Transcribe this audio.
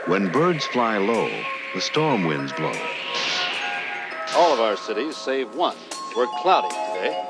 When birds fly low, the storm winds blow. All of our cities save one. We're cloudy today.